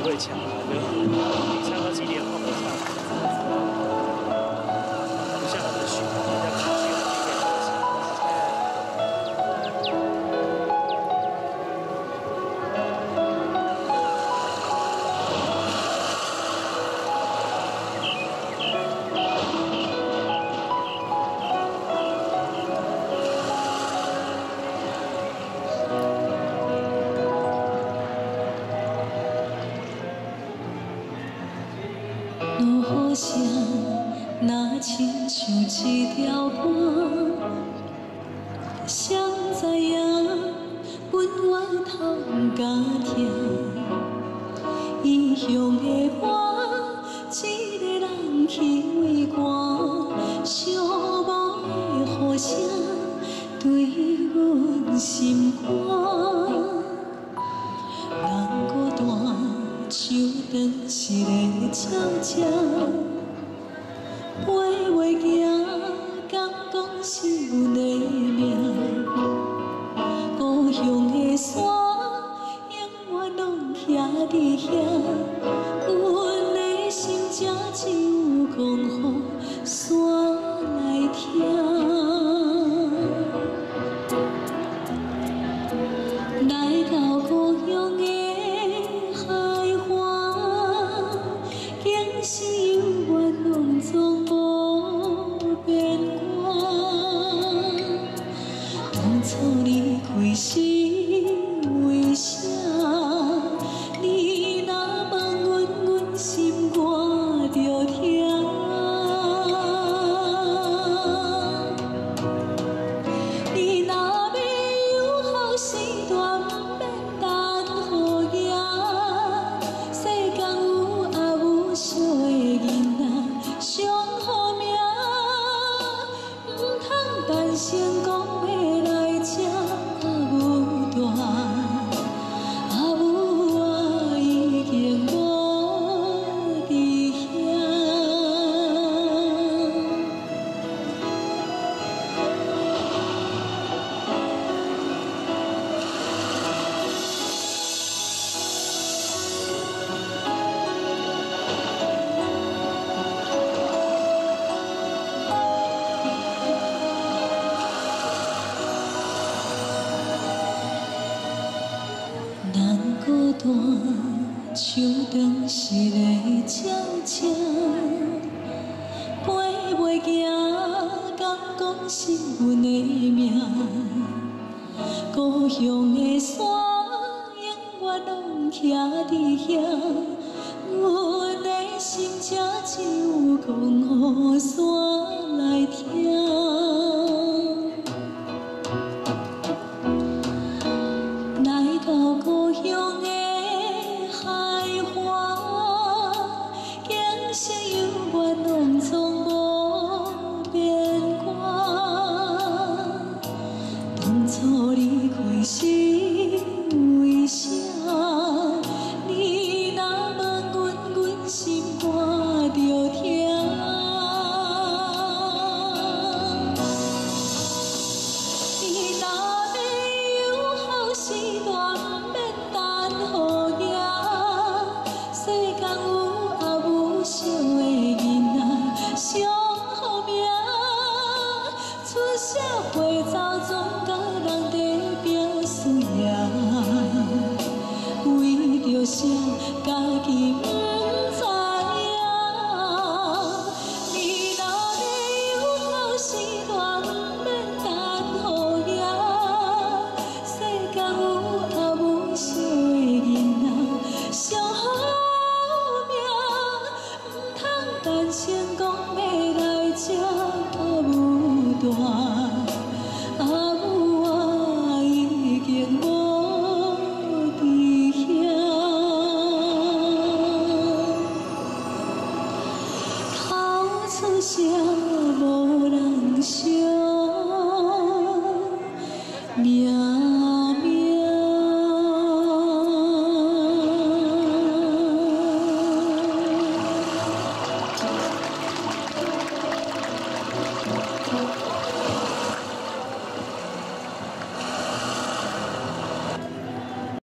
会强啊，就你唱到几点后我唱，不像他们学，人家必须要几点开始。落雨声若亲像一条歌，谁知影阮怨通甲听？异乡的我，一个人去为寒，寂寞的雨声对阮心肝。人孤单，像长是个鸟只，飞袂行，敢讲是阮的命。故乡的山，永远拢徛伫遐，阮的心只有讲予山来听。来到故乡的海岸，竟是有缘拢总无变卦。当初离开时，为啥你若问阮，阮心肝着疼。你若要有好时段，不免等雨夜。世间有啊有惜的囡仔，上好命，唔通单身讲要来这啊有大，啊有我已经无伫遐。咱孤单，像长是个鸟只，飞袂行，敢讲是阮的命。故乡的山，永远拢徛伫遐，阮的心只有讲予山来听。来到故乡的海岸，竟是有缘拢总无变卦。当初离开时，为啥你若问阮，阮心肝着疼。你若要有好时段，不免等雨夜。世间有啊有惜的囡仔，上好命。出社会走总甲人地拼事业，为着啥家己不知影？你若要有好时段，不免等雨夜。世间有啊有惜的囡仔，上好命，唔通单身讲要来这啊有大，啊有我已经无伫遐。口出声。